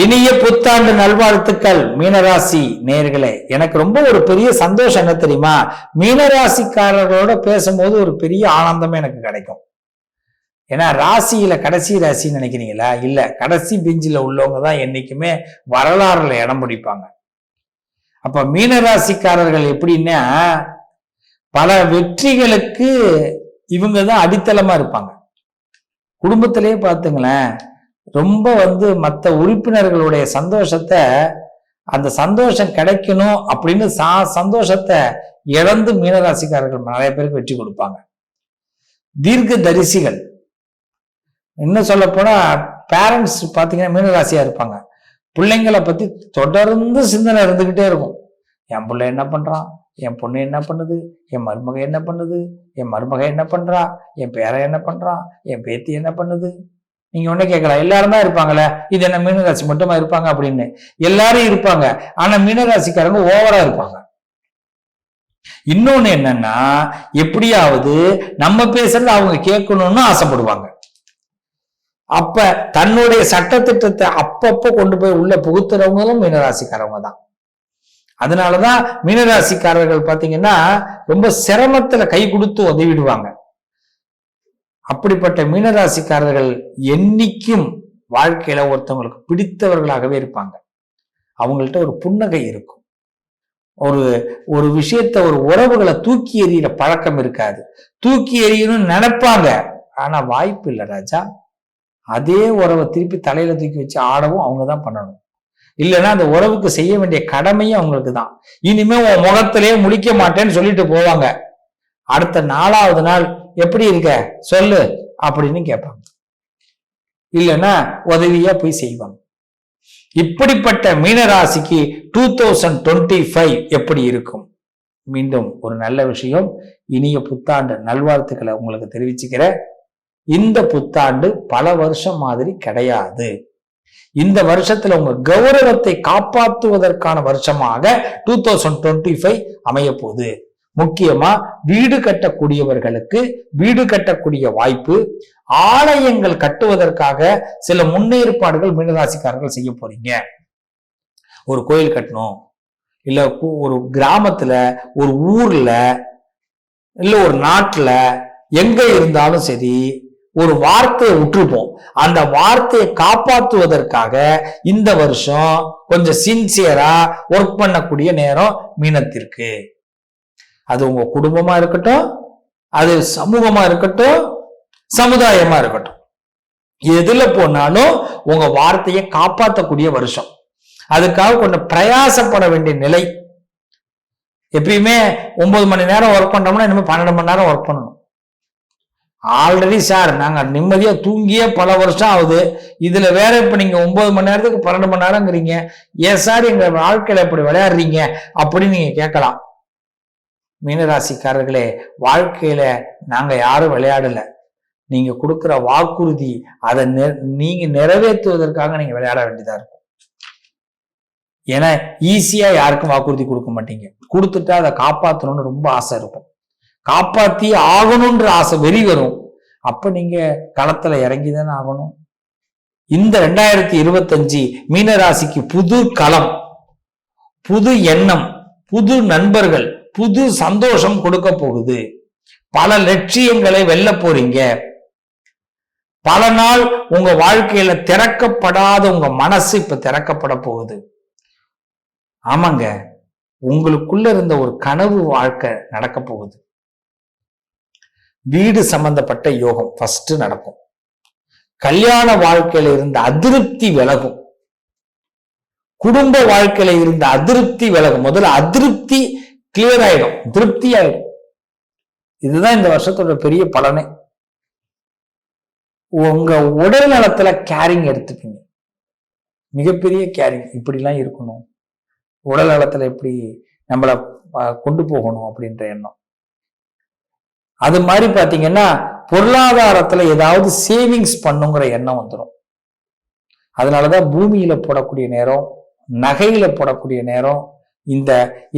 இனிய புத்தாண்டு நல்வாழ்த்துக்கள் மீனராசி நேயர்களே. எனக்கு ரொம்ப ஒரு பெரிய சந்தோஷம் என்ன தெரியுமா, மீனராசிக்காரர்களோட பேசும்போது ஒரு பெரிய ஆனந்தமே எனக்கு கிடைக்கும். ஏன்னா ராசியில கடைசி ராசின்னு நினைக்கிறீங்களா? இல்ல, கடைசி பெஞ்சில உள்ளவங்க தான் என்னைக்குமே வரலாறுல இடம் பிடிப்பாங்க. அப்ப மீனராசிக்காரர்கள் எப்படின்னா பல வெற்றிகளுக்கு இவங்க தான் அடித்தளமா இருப்பாங்க. குடும்பத்திலேயே பார்த்துங்களேன், ரொம்ப மற்ற உறுப்பினர்களுடைய சந்தோஷத்தை, அந்த சந்தோஷம் கிடைக்கணும் அப்படின்னு சந்தோஷத்தை இழந்து மீனராசிக்காரர்கள் நிறைய பேருக்கு வெற்றி கொடுப்பாங்க. தீர்க்க தரிசிகள், இன்னும் சொல்ல போனா பேரண்ட்ஸ் பார்த்தீங்கன்னா மீனராசியா இருப்பாங்க. பிள்ளைங்களை பத்தி தொடர்ந்து சிந்தனை இருந்துகிட்டே இருக்கும். என் பிள்ளை என்ன பண்றான், என் பொண்ணு என்ன பண்ணுது, என் மருமக என்ன பண்ணுது, என் மருமக என்ன பண்றா, என் பேரன் என்ன பண்றான், என் பேத்தி என்ன பண்ணுது. நீங்க ஒண்ணு கேட்கலாம், எல்லாரும் தான் இருப்பாங்களே, இது என்ன மீனராசி மட்டுமா இருப்பாங்க அப்படின்னு? எல்லாரும் இருப்பாங்க. ஆனா மீனராசிக்காரங்க ஓவரா இருப்பாங்க. இன்னொன்னு என்னன்னா, எப்படியாவது நம்ம பேசுறது அவங்க கேட்கணும்னு ஆசைப்படுவாங்க. அப்ப தன்னுடைய சட்டத்திட்டத்தை அப்பப்ப கொண்டு போய் உள்ள புகுத்துறவங்களும் மீனராசிக்காரவங்க தான். அதனாலதான் மீனராசிக்காரர்கள் பாத்தீங்கன்னா ரொம்ப சிரமத்துல கை கொடுத்து உதவிடுவாங்க. அப்படிப்பட்ட மீனராசிக்காரர்கள் என்னைக்கும் வாழ்க்கையில ஒருத்தவங்களுக்கு பிடித்தவர்களாகவே இருப்பாங்க. அவங்கள்ட்ட ஒரு புன்னகை இருக்கும். ஒரு விஷயத்த, ஒரு உறவுகளை தூக்கி எறிகிற பழக்கம் இருக்காது. தூக்கி எறியணும்னு நினைப்பாங்க, ஆனா வாய்ப்பு இல்லை ராஜா. அதே உறவை திருப்பி தலையில தூக்கி வச்சு ஆடவும் அவங்க தான் பண்ணணும். இல்லைன்னா அந்த உறவுக்கு செய்ய வேண்டிய கடமையும் அவங்களுக்கு தான். இனிமே உன் முகத்திலேயே முழிக்க மாட்டேன்னு சொல்லிட்டு போவாங்க. அடுத்த 4வது நாள் எப்படி இருக்க சொல்லு அப்படின்னு கேட்பாங்க. இல்லைன்னா உதவியா போய் செய்வாங்க. இப்படிப்பட்ட மீனராசிக்கு 2025 எப்படி இருக்கும்? மீண்டும் ஒரு நல்ல விஷயம், இனிய புத்தாண்டு நல்வாழ்த்துக்களை உங்களுக்கு தெரிவிச்சுக்கிறேன். இந்த புத்தாண்டு பல வருஷம் மாதிரி கிடையாது. இந்த வருஷத்துல உங்க கௌரவத்தை காப்பாற்றுவதற்கான வருஷமாக 2025 அமைய போகுது. முக்கியமா வீடு கட்டக்கூடியவர்களுக்கு வீடு கட்டக்கூடிய வாய்ப்பு, ஆலயங்கள் கட்டுவதற்காக சில முன்னேற்பாடுகள் மீனராசிக்காரர்கள் செய்ய போறீங்க. ஒரு கோயில் கட்டணும், இல்ல ஒரு கிராமத்துல, ஒரு ஊர்ல, இல்ல ஒரு நாட்டுல, எங்க இருந்தாலும் சரி, ஒரு வார்த்தையை விட்டுருப்போம். அந்த வார்த்தையை காப்பாற்றுவதற்காக இந்த வருஷம் கொஞ்சம் சின்சியரா ஒர்க் பண்ணக்கூடிய நேரம் மீனத்திற்கு. அது உங்க குடும்பமா இருக்கட்டும், அது சமூகமா இருக்கட்டும், சமுதாயமா இருக்கட்டும், எதுல போனாலும் உங்க வார்த்தையை காப்பாற்றக்கூடிய வருஷம். அதுக்காக கொஞ்சம் பிரயாசப்பட வேண்டிய நிலை. எப்பயுமே 9 மணி நேரம் ஒர்க் பண்றோம்னா இனிமே 12 மணி நேரம் ஒர்க் பண்ணணும். ஆல்ரெடி சார் நாங்க நிம்மதியா தூங்கியே பல வருஷம் ஆகுது, இதுல வேற இப்ப நீங்க 9 மணி நேரத்துக்கு 12 மணி நேரம்ங்கிறீங்க, ஏன் சார் எங்க வாழ்க்கையில இப்படி விளையாடுறீங்க அப்படின்னு நீங்க கேட்கலாம். மீனராசிக்காரர்களே, வாழ்க்கையில நாங்க யாரும் விளையாடல. நீங்க கொடுக்குற வாக்குறுதி, அதை நீங்க நிறைவேற்றுவதற்காக நீங்க விளையாட வேண்டியதா இருக்கும். ஏன்னா ஈஸியா யாருக்கும் வாக்குறுதி கொடுக்க மாட்டீங்க. கொடுத்துட்டா அதை காப்பாற்றணும்னு ரொம்ப ஆசை இருக்கும். காப்பாத்தி ஆகணும்ன்ற ஆசை வெறி வரும். அப்ப நீங்க களத்துல இறங்கிதானே ஆகணும். இந்த 2025 மீனராசிக்கு புது களம், புது எண்ணம், புது நண்பர்கள், புது சந்தோஷம் கொடுக்க போகுது. பல லட்சியங்களை வெல்ல போறீங்க. பல நாள் உங்க வாழ்க்கையில திறக்கப்படாத உங்க மனசு இப்ப திறக்கப்பட போகுது. ஆமாங்க, உங்களுக்குள்ள இருந்த ஒரு கனவு வாழ்க்கை நடக்க போகுது. வீடு சம்பந்தப்பட்ட யோகம் ஃபர்ஸ்ட் நடக்கும். கல்யாண வாழ்க்கையில இருந்த அதிருப்தி விலகும். குடும்ப வாழ்க்கையில இருந்த அதிருப்தி விலகும். முதல்ல அதிருப்தி கிளியர் ஆயிடும், திருப்தி ஆயிடும். இதுதான் இந்த வருஷத்தோட பெரிய பலனே. உங்க உடல் நலத்துல கேரிங் எடுத்துப்பீங்க. மிகப்பெரிய கேரிங். இப்படிலாம் இருக்கணும், உடல் நலத்துல எப்படி நம்மளை கொண்டு போகணும் அப்படின்ற எண்ணம். அது மாதிரி பாத்தீங்கன்னா பொருளாதாரத்துல ஏதாவது சேவிங்ஸ் பண்ணுங்கிற எண்ணம் வந்துடும். அதனாலதான் பூமியில போடக்கூடிய நேரம், நகையில போடக்கூடிய நேரம், இந்த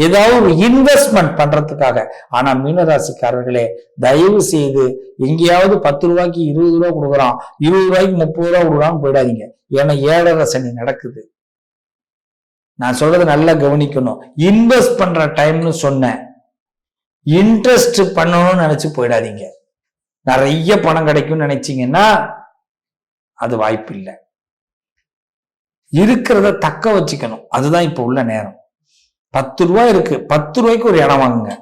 ஏதாவது ஒரு இன்வெஸ்ட்மெண்ட் பண்றதுக்காக. ஆனா மீனராசிக்காரர்களே, தயவு செய்து எங்கேயாவது 10 ரூபாய்க்கு 20 ரூபா கொடுக்குறான், 20 ரூபாய்க்கு 30 ரூபா கொடுக்குறான்னு போயிடாதீங்க. ஏன்னா 7.5 சனி நடக்குது. நான் சொல்றது நல்லா கவனிக்கணும். இன்வெஸ்ட் பண்ற டைம்னு சொன்னேன், இன்ட்ரெஸ்ட் பண்ணணும்னு நினைச்சு போயிடாதீங்க. நிறைய பணம் கிடைக்கும்னு நினைச்சீங்கன்னா அது வாய்ப்பு இல்லை. இருக்கிறத தக்க வச்சுக்கணும். அதுதான் இப்ப உள்ள நேரம். 10 ரூபாய் இருக்கு, 10 ரூபாய்க்கு ஒரு இடம் வாங்குங்க,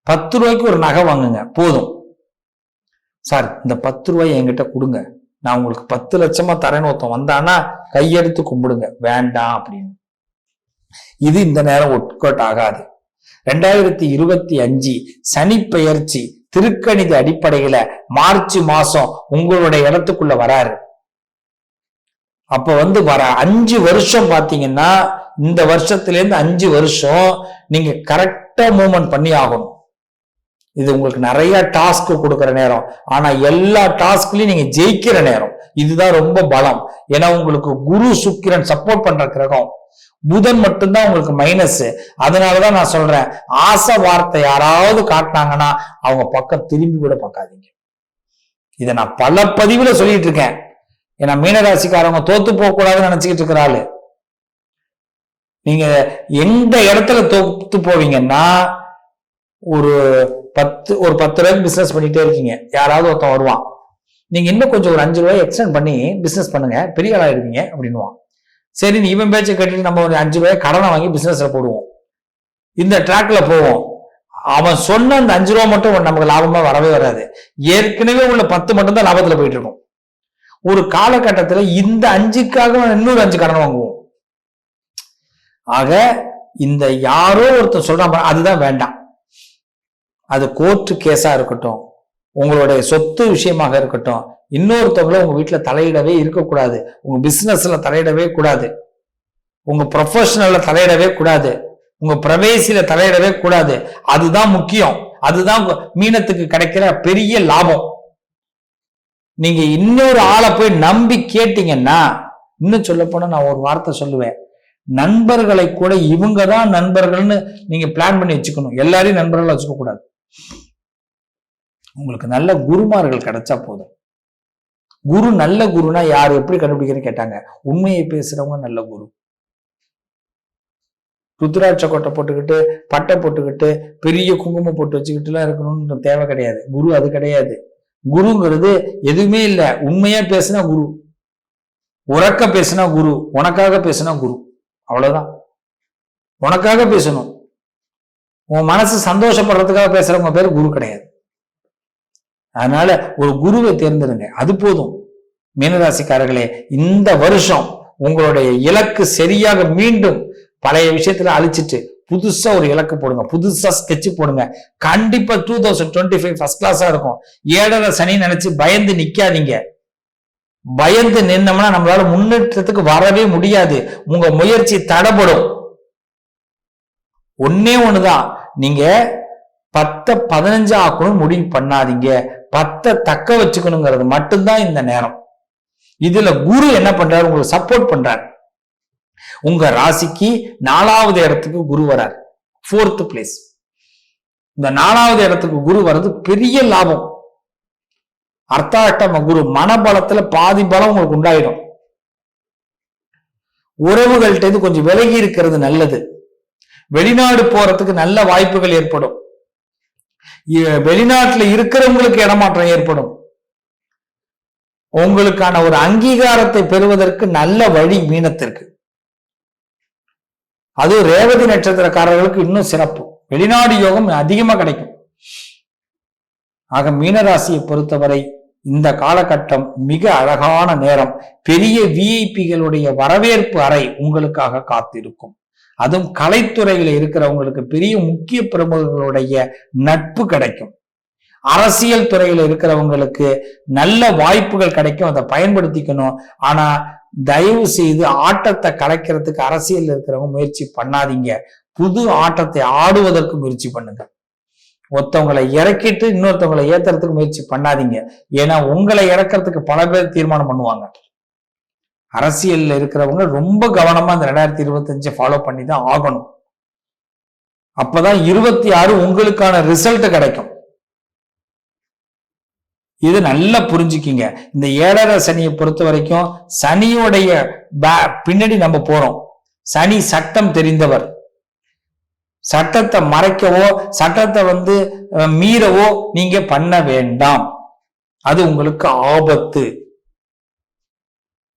10 ரூபாய்க்கு ஒரு நகை வாங்குங்க, போதும். சார் இந்த 10 ரூபாய் என்கிட்ட கொடுங்க, நான் உங்களுக்கு 10 லட்சமா தரேன்னு ஒருத்தன் வந்தானா கையெடுத்து கும்பிடுங்க. வேண்டாம் அப்படின்னு. இது இந்த நேரம் ஒர்க் அவுட் ஆகாது. 2025 சனி பெயர்ச்சி திருக்கணித அடிப்படையில மார்ச் மாசம் உங்களுடைய இடத்துக்குள்ள வராரு. அப்ப வர 5 வருஷம் பாத்தீங்கன்னா, இந்த வருஷத்துல இருந்து 5 வருஷம் நீங்க கரெக்டா மூவ்மெண்ட் பண்ணி ஆகணும். இது உங்களுக்கு நிறைய டாஸ்க் கொடுக்கிற நேரம். ஆனா எல்லா டாஸ்க்லயும் நீங்க ஜெயிக்கிற நேரம். இதுதான் ரொம்ப பலம். ஏன்னா உங்களுக்கு குரு சுக்கிரன் சப்போர்ட் பண்ற கிரகம். புதன் மட்டும்தான் உங்களுக்கு மைனஸ். அதனாலதான் நான் சொல்றேன், ஆசை வார்த்தை யாராவது காட்டினாங்கன்னா அவங்க பக்கம் திரும்பி கூட பார்க்காதீங்க. இதை நான் பல பதிவுல சொல்லிட்டு இருக்கேன். ஏன்னா மீனராசிக்காரவங்க தோத்து போக கூடாதுன்னு நினைச்சுக்கிட்டு இருக்கிறாள். நீங்க எந்த இடத்துல தோத்து போவீங்கன்னா, ஒரு 10 ரூபாய்க்கு பிசினஸ் பண்ணிட்டே இருக்கீங்க, யாராவது ஒருத்தன் வருவான், நீங்க இன்னும் கொஞ்சம் ஒரு 5 ரூபாய் எக்ஸ்டெண்ட் பண்ணி பிசினஸ் பண்ணுங்க, பெரிய ஆளாயிருவீங்க அப்படின்னுவான். சரி, இவன் பேச்சை கேட்டுட்டு நம்ம ஒரு 5 ரூபாய் கடனை வாங்கி பிசினஸ்ல போடுவோம். இந்த ட்ராக்ல போவோம். அவன் சொன்ன அந்த 5 ரூபா மட்டும் நமக்கு லாபமா வரவே வராது. ஏற்கனவே உள்ள 10 மட்டும் தான் லாபத்துல போயிட்டு இருக்கும். ஒரு காலகட்டத்துல இந்த 5க்காக இன்னொரு 5 கடன் வாங்குவோம். ஆக இந்த யாரோ ஒருத்தர் சொல்றான், அதுதான் வேண்டாம். அது கோர்ட்டு கேஸா இருக்கட்டும், உங்களுடைய சொத்து விஷயமாக இருக்கட்டும், இன்னொருத்தவங்கள உங்க வீட்டுல தலையிடவே இருக்கக்கூடாது. உங்க பிசினஸ்ல தலையிடவே கூடாது, உங்க ப்ரொஃபஷனல்ல தலையிடவே கூடாது, உங்க பிரவேசில தலையிடவே கூடாது. அதுதான் முக்கியம். அதுதான் மீனத்துக்கு கிடைக்கிற பெரிய லாபம். நீங்க இன்னொரு ஆளை போய் நம்பி கேட்டீங்கன்னா, இன்னும் சொல்ல போனா நான் ஒரு வார்த்தை சொல்லுவேன், நண்பர்களை கூட இவங்க தான் நண்பர்கள்னு நீங்க பிளான் பண்ணி வச்சுக்கணும். எல்லாரையும் நண்பர்களா வச்சுக்க கூடாது. உங்களுக்கு நல்ல குருமார்கள் கிடைச்சா போதும். குரு நல்ல குருனா யாரு, எப்படி கண்டுபிடிக்கிறேன்னு கேட்டாங்க. உண்மையை பேசுறவங்க நல்ல குரு. ருத்ராட்ச கொட்டை போட்டுக்கிட்டு, பட்டை போட்டுக்கிட்டு, பெரிய குங்குமம் போட்டு வச்சுக்கிட்டு எல்லாம் இருக்கணும்னு தேவை கிடையாது. குரு அது கிடையாது. குருங்கிறது எதுவுமே இல்லை. உண்மையா பேசினா குரு, உறக்க பேசினா குரு, உனக்காக பேசினா குரு. அவ்வளவுதான். உனக்காக பேசணும், உன் மனசு சந்தோஷப்படுறதுக்காக பேசுறவங்க பேர் குரு கிடையாது. அதனால ஒரு குருவை தேர்ந்தெடுங்க, அது போதும். மீனராசிக்காரர்களே, இந்த வருஷம் உங்களுடைய இலக்கு சரியாக மீண்டும் பழைய விஷயத்துல அழிச்சிட்டு புதுசா ஒரு இலக்கு போடுங்க, புதுசா ஸ்கெட்ச் போடுங்க. கண்டிப்பா 2025 ஃபர்ஸ்ட் கிளாஸா இருக்கும். 7.5 சனி நினைச்சு பயந்து நிக்காதீங்க. பயந்து நின்னோம்னா நம்மளால முன்னேற்றத்துக்கு வரவே முடியாது. உங்க முயற்சி தடைபடும். ஒன்னே ஒண்ணுதான், நீங்க 10 15 ஆக்கணும் முடிவு பண்ணாதீங்க. 10 தக்க வச்சுக்கணுங்கிறது மட்டும்தான் இந்த நேரம். இதுல குரு என்ன பண்றாரு, உங்களுக்கு சப்போர்ட் பண்றாரு. உங்க ராசிக்கு 4வது இடத்துக்கு குரு வரார், 4th பிளேஸ். இந்த 4வது இடத்துக்கு குரு வர்றது பெரிய லாபம். அர்த்தாஷ்டம குரு, மனபலத்துல பாதி பலம் உங்களுக்கு உண்டாயிடும். உறவுகள்கிட்ட கொஞ்சம் விலகி இருக்கிறது நல்லது. வெளிநாடு போறதுக்கு நல்ல வாய்ப்புகள் ஏற்படும். வெளிநாட்டுல இருக்கிறவங்களுக்கு இடமாற்றம் ஏற்படும். உங்களுக்கான ஒரு அங்கீகாரத்தை பெறுவதற்கு நல்ல வழி மீனத்திற்கு. அது ரேவதி நட்சத்திரக்காரர்களுக்கு இன்னும் சிறப்பு. வெளிநாடு யோகம் அதிகமா கிடைக்கும். ஆக மீனராசியை பொறுத்தவரை இந்த காலகட்டம் மிக அழகான நேரம். பெரிய விஐபிகளுடைய வரவேற்பு அறை உங்களுக்காக காத்திருக்கும். அதுவும் கலைத்துறையில இருக்கிறவங்களுக்கு பெரிய முக்கிய பிரமுகர்களுடைய நட்பு கிடைக்கும். அரசியல் துறையில இருக்கிறவங்களுக்கு நல்ல வாய்ப்புகள் கிடைக்கும், அதை பயன்படுத்திக்கணும். ஆனா தயவு செய்து ஆட்டத்தை கலைக்கிறதுக்கு அரசியல் இருக்கிறவங்க முயற்சி பண்ணாதீங்க. புது ஆட்டத்தை ஆடுவதற்கு முயற்சி பண்ணுங்க. ஒருத்தவங்களை இறக்கிட்டு இன்னொருத்தவங்களை ஏத்துறதுக்கு முயற்சி பண்ணாதீங்க. ஏன்னா உங்களை இறக்கிறதுக்கு பல பேர் தீர்மானம் பண்ணுவாங்க. அரசியல்ல இருக்கிறவங்க ரொம்ப கவனமா இந்த 2025 ஃபாலோ பண்ணி தான் ஆகணும். அப்பதான் 26 உங்களுக்கான ரிசல்ட் கிடைக்கும். இது நல்லா புரிஞ்சுக்கிங்க. இந்த 7.5 சனியை பொறுத்த வரைக்கும் சனியோடைய பின்னாடி நம்ம போறோம். சனி சட்டம் தெரிந்தவர். சட்டத்தை மறைக்கவோ சட்டத்தை மீறவோ நீங்க பண்ண வேண்டாம். அது உங்களுக்கு ஆபத்து.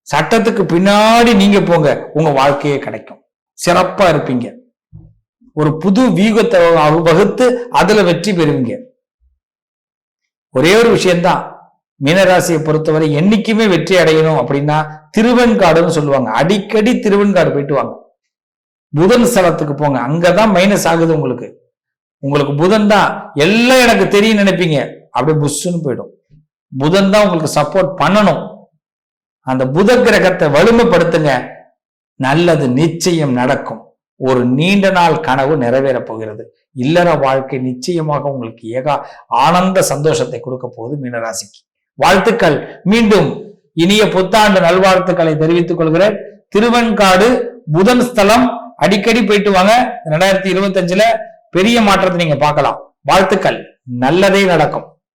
சட்டத்துக்கு பின்னாடி நீங்க போங்க, உங்க வாழ்க்கையே கிடைக்கும், சிறப்பா இருப்பீங்க. ஒரு புது வியூகத்தை வகுத்து அதுல வெற்றி பெறுவீங்க. ஒரே ஒரு விஷயம்தான், மீனராசியை பொறுத்தவரை என்னைக்குமே வெற்றி அடையணும் அப்படின்னா திருவெண்காடுன்னு சொல்லுவாங்க. அடிக்கடி திருவெண்காடு போயிட்டு வாங்க. புதன் ஸ்தலத்துக்கு போங்க, அங்கதான் மைனஸ் ஆகுது உங்களுக்கு. உங்களுக்கு புதன் தான் எல்லாம் எனக்கு தெரியும் நினைப்பீங்க, அப்படியே புஷ்ன்னு போயிடும். புதன் தான் உங்களுக்கு சப்போர்ட் பண்ணணும். அந்த புத கிரகத்தை வலிமைப்படுத்துங்க, நல்லது நிச்சயம் நடக்கும். ஒரு நீண்ட நாள் கனவு நிறைவேற போகிறது. இல்லற வாழ்க்கை நிச்சயமாக உங்களுக்கு ஆனந்த சந்தோஷத்தை கொடுக்க போகுது மீனராசிக்கு. வாழ்த்துக்கள். மீண்டும் இனிய புத்தாண்டு நல்வாழ்த்துக்களை தெரிவித்துக் கொள்கிறேன். திருவெண்காடு புதன் ஸ்தலம் அடிக்கடி போயிட்டு வாங்க. 2025 பெரிய மாற்றத்தை நீங்க பார்க்கலாம். வாழ்த்துக்கள். நல்லதே நடக்கும்.